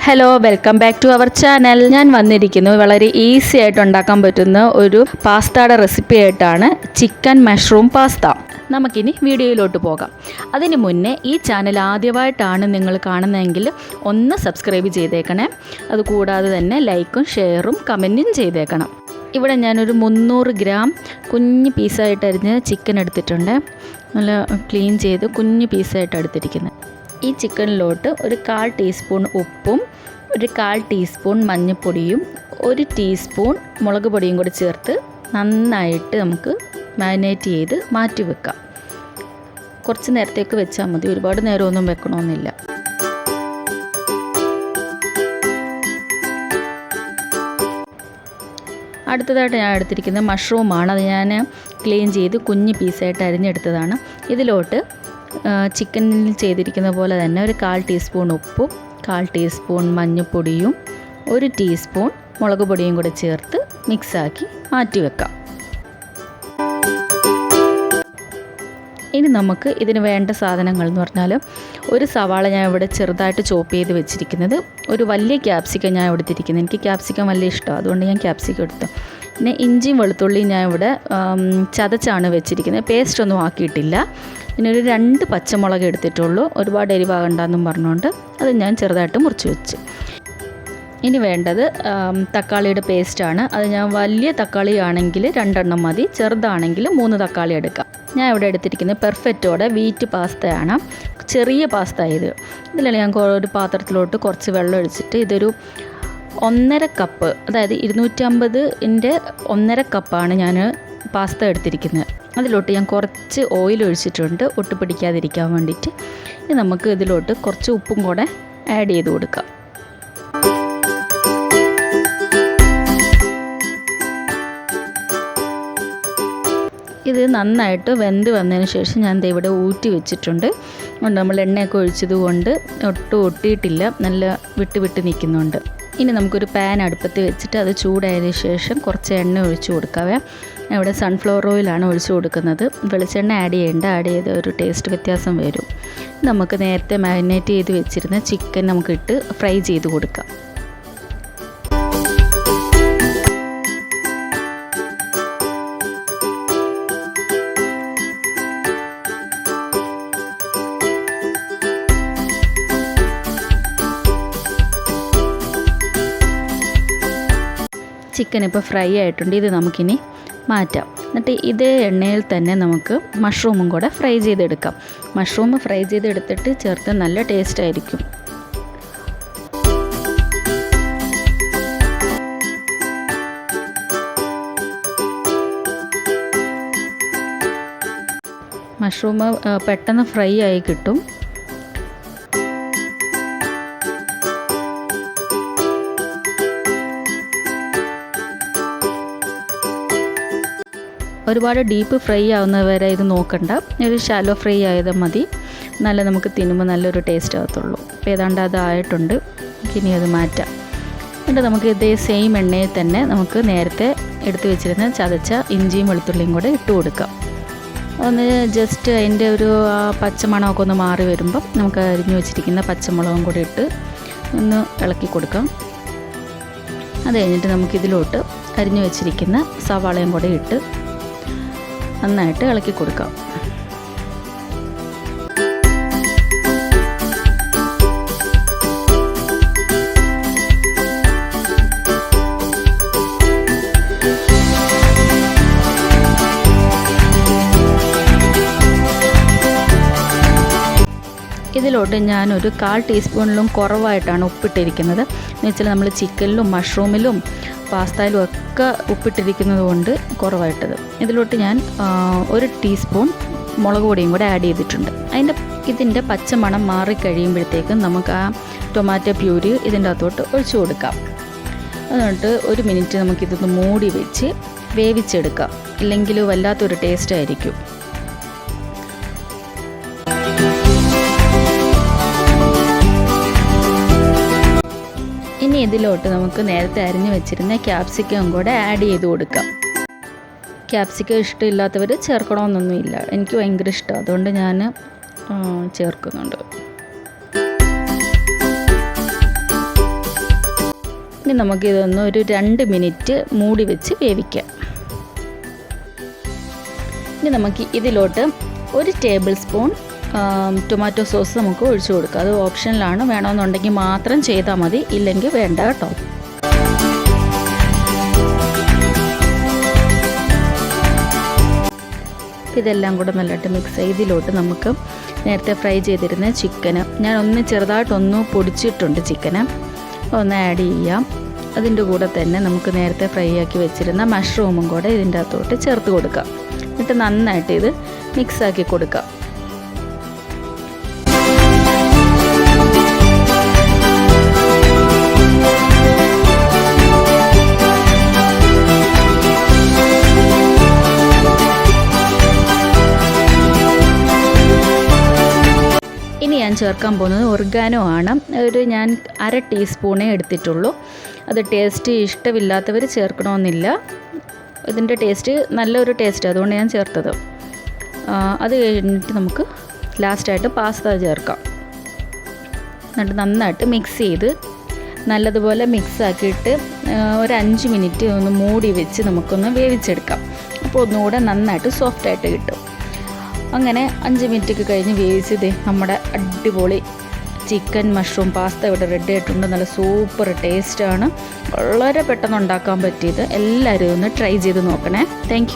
Hello, welcome back to our channel. ഞാൻ വന്നിരിക്കുന്നു വളരെ ഈസി ആയിട്ട് ഉണ്ടാക്കാൻ പറ്റുന്ന ഒരു പാസ്തയുടെ റെസിപ്പി ആയിട്ടാണ്. Chicken mushroom pasta. നമുക്കിനി വീഡിയോയിലോട്ട് പോകാം. അതിന് മുന്നേ ഈ ചാനൽ ആദ്യമായിട്ടാണ് നിങ്ങൾ കാണുന്നതെങ്കിൽ ഒന്ന് സബ്സ്ക്രൈബ് ചെയ്തേക്കണേ. അതുകൂടാതെ തന്നെ ലൈക്കും ഷെയറും കമൻറ്റും ചെയ്തേക്കണം. ഇവിടെ ഞാനൊരു 300 ഗ്രാം കുഞ്ഞ് പീസായിട്ട് അരിഞ്ഞ് ചിക്കൻ എടുത്തിട്ടുണ്ട്. നല്ല ക്ലീൻ ചെയ്ത് കുഞ്ഞ് പീസായിട്ട് എടുത്തിരിക്കുന്നത്. ഈ ചിക്കനിലോട്ട് ഒരു 1/4 ടീസ്പൂൺ ഉപ്പും ഒരു 1/4 ടീസ്പൂൺ മഞ്ഞൾപ്പൊടിയും 1 ടീസ്പൂൺ മുളക് പൊടിയും കൂടി ചേർത്ത് നന്നായിട്ട് നമുക്ക് മാരിനേറ്റ് ചെയ്ത് മാറ്റി വെക്കാം. കുറച്ച് നേരത്തേക്ക് വെച്ചാൽ മതി, ഒരുപാട് നേരമൊന്നും വെക്കണമെന്നില്ല. അടുത്തതായിട്ട് ഞാൻ എടുത്തിരിക്കുന്നത് മഷ്റൂമാണ്. അത് ഞാൻ ക്ലീൻ ചെയ്ത് കുഞ്ഞ് പീസായിട്ട് അരിഞ്ഞെടുത്തതാണ്. ഇതിലോട്ട് ചിക്കനിൽ ചെയ്തിരിക്കുന്ന പോലെ തന്നെ ഒരു 1/4 ടീസ്പൂൺ ഉപ്പും 1/4 ടീസ്പൂൺ മഞ്ഞൾപ്പൊടിയും 1 ടീസ്പൂൺ മുളക് പൊടിയും കൂടെ ചേർത്ത് മിക്സാക്കി മാറ്റി വെക്കാം. ഇനി നമുക്ക് ഇതിന് വേണ്ട സാധനങ്ങൾ എന്ന് പറഞ്ഞാൽ ഒരു സവാള ഞാൻ ഇവിടെ ചെറുതായിട്ട് ചോപ്പ് ചെയ്ത് വെച്ചിരിക്കുന്നത്, ഒരു വലിയ ക്യാപ്സിക്കം ഞാൻ എടുത്തിരിക്കുന്നത്. എനിക്ക് ക്യാപ്സിക്കം വലിയ ഇഷ്ടമാണ്, അതുകൊണ്ട് ഞാൻ ക്യാപ്സിക്കം എടുത്തു. പിന്നെ ഇഞ്ചിയും വെളുത്തുള്ളിയും ഞാൻ ഇവിടെ ചതച്ചാണ് വെച്ചിരിക്കുന്നത്, പേസ്റ്റ് ഒന്നും ആക്കിയിട്ടില്ല. പിന്നെ ഒരു 2 പച്ചമുളക് എടുത്തിട്ടുള്ളൂ, ഒരുപാട് എരിവാകണ്ടെന്നും പറഞ്ഞുകൊണ്ട് അത് ഞാൻ ചെറുതായിട്ട് മുറിച്ച് വെച്ച്. ഇനി വേണ്ടത് തക്കാളിയുടെ പേസ്റ്റാണ്. അത് ഞാൻ വലിയ തക്കാളി ആണെങ്കിൽ 2 എണ്ണം മതി, ചെറുതാണെങ്കിൽ 3 തക്കാളി എടുക്കാം. ഞാൻ ഇവിടെ എടുത്തിരിക്കുന്നത് പെർഫെക്റ്റോടെ വീറ്റ് പാസ്തയാണ്, ചെറിയ പാസ്ത ഇത്. ഇതിലാണ് ഞാൻ ഒരു പാത്രത്തിലോട്ട് കുറച്ച് വെള്ളം ഒഴിച്ചിട്ട് ഇതൊരു 1.5 കപ്പ്, അതായത് 250-ൻ്റെ 1.5 കപ്പാണ് ഞാൻ പാസ്ത എടുത്തിരിക്കുന്നത്. അതിലോട്ട് ഞാൻ കുറച്ച് ഓയിൽ ഒഴിച്ചിട്ടുണ്ട്, ഒട്ട് പിടിക്കാതിരിക്കാൻ വേണ്ടിയിട്ട്. ഇനി നമുക്ക് ഇതിലോട്ട് കുറച്ച് ഉപ്പും കൂടെ ആഡ് ചെയ്ത് കൊടുക്കാം. ഇത് നന്നായിട്ട് വെന്ത് വന്നതിന് ശേഷം ഞാൻ ഇവിടെ ഊറ്റി വെച്ചിട്ടുണ്ട്. നമ്മൾ എണ്ണയൊക്കെ ഒഴിച്ചത് കൊണ്ട് ഒട്ടും ഒട്ടിയിട്ടില്ല, നല്ല വിട്ട് നിൽക്കുന്നുണ്ട്. ഇനി നമുക്കൊരു പാൻ അടുപ്പത്ത് വെച്ചിട്ട് അത് ചൂടായതിന് ശേഷം കുറച്ച് എണ്ണ ഒഴിച്ച് കൊടുക്കാവേ. ഇവിടെ സൺഫ്ലവർ ഓയിലാണ് ഒഴിച്ച് കൊടുക്കുന്നത്. വെളിച്ചെണ്ണ ആഡ് ചെയ്ത് ഒരു ടേസ്റ്റ് വ്യത്യാസം വരും. നമുക്ക് നേരത്തെ മാരിനേറ്റ് ചെയ്ത് വെച്ചിരുന്ന ചിക്കൻ നമുക്കിട്ട് ഫ്രൈ ചെയ്ത് കൊടുക്കാം. ചിക്കൻ ഇപ്പോൾ ഫ്രൈ ആയിട്ടുണ്ട്, ഇത് നമുക്കിനി മാറ്റാം. എന്നിട്ട് ഇതേ എണ്ണയിൽ തന്നെ നമുക്ക് മഷ്റൂമും കൂടെ ഫ്രൈ ചെയ്തെടുക്കാം. മഷ്റൂം ഫ്രൈ ചെയ്തെടുത്തിട്ട് ചേർത്ത് നല്ല ടേസ്റ്റ് ആയിരിക്കും. മഷ്റൂം പെട്ടെന്ന് ഫ്രൈ ആയി കിട്ടും. ഒരുപാട് ഡീപ്പ് ഫ്രൈ ആവുന്നത് വരെ ഇത് നോക്കണ്ട, ഒരു ഷാലോ ഫ്രൈ ആയത് മതി. നല്ല നമുക്ക് തിന്നുമ്പോൾ നല്ലൊരു ടേസ്റ്റ് ആകത്തുള്ളൂ. അപ്പോൾ ഏതാണ്ട് അതായിട്ടുണ്ട്, ഇനി അത് മാറ്റാം. എന്നിട്ട് നമുക്ക് ഇതേ സെയിം എണ്ണയിൽ തന്നെ നമുക്ക് നേരത്തെ എടുത്ത് വെച്ചിരുന്ന ചതച്ച ഇഞ്ചിയും വെളുത്തുള്ളിയും കൂടെ ഇട്ട് കൊടുക്കാം. ഒന്ന് ജസ്റ്റ് അതിൻ്റെ ഒരു പച്ചമണമൊക്കെ ഒന്ന് മാറി വരുമ്പം നമുക്ക് അരിഞ്ഞു വെച്ചിരിക്കുന്ന പച്ചമുളകും കൂടി ഇട്ട് ഒന്ന് ഇളക്കി കൊടുക്കാം. അത് കഴിഞ്ഞിട്ട് നമുക്കിതിലോട്ട് അരിഞ്ഞു വെച്ചിരിക്കുന്ന സവാളയും കൂടെ ഇട്ട് നന്നായിട്ട് ഇളക്കി കൊടുക്കാം. ഇതിലോട്ട് ഞാനൊരു 1/4 ടീസ്പൂണിലും കുറവായിട്ടാണ് ഉപ്പിട്ടിരിക്കുന്നത്. എന്ന് വെച്ചാൽ നമ്മൾ ചിക്കനിലും മഷ്റൂമിലും പാസ്തയിലും ഒക്കെ ഉപ്പിട്ടിരിക്കുന്നത് കൊണ്ട് കുറവായിട്ടത്. ഇതിലോട്ട് ഞാൻ 1 ടീസ്പൂൺ മുളക് പൊടിയും കൂടെ ആഡ് ചെയ്തിട്ടുണ്ട്. ഇതിൻ്റെ പച്ചമണം മാറിക്കഴിയുമ്പോഴത്തേക്കും നമുക്ക് ആ ടൊമാറ്റോ പ്യൂരി ഇതിൻ്റെ അകത്തോട്ട് ഒഴിച്ചു കൊടുക്കാം. എന്നിട്ട് 1 മിനിറ്റ് നമുക്കിതൊന്ന് മൂടി വെച്ച് വേവിച്ചെടുക്കാം, ഇല്ലെങ്കിൽ വല്ലാത്തൊരു ടേസ്റ്റ് ആയിരിക്കും. ഇനി ഇതിലോട്ട് നമുക്ക് നേരത്തെ അരിഞ്ഞു വെച്ചിരുന്ന ക്യാപ്സിക്കം കൂടെ ആഡ് ചെയ്ത് കൊടുക്കാം. ക്യാപ്സിക്കം ഇഷ്ടമില്ലാത്തവർ ചേർക്കണമെന്നൊന്നുമില്ല, എനിക്ക് ഭയങ്കര ഇഷ്ടമാണ്, അതുകൊണ്ട് ഞാൻ ചേർക്കുന്നുണ്ട്. ഇനി നമുക്കിതൊന്ന് ഒരു 2 മിനിറ്റ് മൂടി വെച്ച് വേവിക്കാം. ഇനി നമുക്ക് ഇതിലോട്ട് 1 ടേബിൾ സ്പൂൺ ടൊമാറ്റോ സോസ് നമുക്ക് ഒഴിച്ചു കൊടുക്കാം. അത് ഓപ്ഷനിലാണ്, വേണമെന്നുണ്ടെങ്കിൽ മാത്രം ചെയ്താൽ മതി, ഇല്ലെങ്കിൽ വേണ്ട കേട്ടോ. ഇതെല്ലാം കൂടെ നല്ലതായിട്ട് മിക്സ് ചെയ്ത് ഇതിലോട്ട് നമുക്ക് നേരത്തെ ഫ്രൈ ചെയ്തിരുന്ന ചിക്കന് ഞാൻ ചെറുതായിട്ടൊന്ന് പൊടിച്ചിട്ടുണ്ട്. ചിക്കന് ഒന്ന് ആഡ് ചെയ്യാം. അതിൻ്റെ കൂടെ തന്നെ നമുക്ക് നേരത്തെ ഫ്രൈ ആക്കി വെച്ചിരുന്ന മഷ്റൂമും കൂടെ ഇതിൻ്റെ അകത്തോട്ട് ചേർത്ത് കൊടുക്കാം. എന്നിട്ട് നന്നായിട്ട് ഇത് മിക്സാക്കി കൊടുക്കാം. ഇനി ഞാൻ ചേർക്കാൻ പോകുന്നത് ഒറിഗാനോ ആണ്. ഞാൻ 1/2 ടീസ്പൂണേ എടുത്തിട്ടുള്ളൂ. അത് ടേസ്റ്റ് ഇഷ്ടമില്ലാത്തവർ ചേർക്കണമെന്നില്ല. ഇതിൻ്റെ ടേസ്റ്റ് നല്ലൊരു ടേസ്റ്റ്, അതുകൊണ്ട് ഞാൻ ചേർത്തത്. അത് കഴിഞ്ഞിട്ട് നമുക്ക് ലാസ്റ്റായിട്ട് പാസ്ത ചേർക്കാം. എന്നിട്ട് നന്നായിട്ട് മിക്സ് ചെയ്ത് നല്ലതുപോലെ മിക്സാക്കിയിട്ട് ഒരു 5 മിനിറ്റ് ഒന്ന് മൂടി വെച്ച് നമുക്കൊന്ന് വേവിച്ചെടുക്കാം. അപ്പോൾ ഒന്നുകൂടെ നന്നായിട്ട് സോഫ്റ്റായിട്ട് കിട്ടും. അങ്ങനെ 5 മിനിറ്റൊക്കെ കഴിഞ്ഞ് വേവിച്ചത് നമ്മുടെ അടിപൊളി ചിക്കൻ മഷ്റൂം പാസ്ത ഇവിടെ റെഡി ആയിട്ടുണ്ട്. നല്ല സൂപ്പർ ടേസ്റ്റാണ്. വളരെ പെട്ടെന്ന് ഉണ്ടാക്കാൻ പറ്റിയത്. എല്ലാവരും ഒന്ന് ട്രൈ ചെയ്ത് നോക്കണേ. താങ്ക്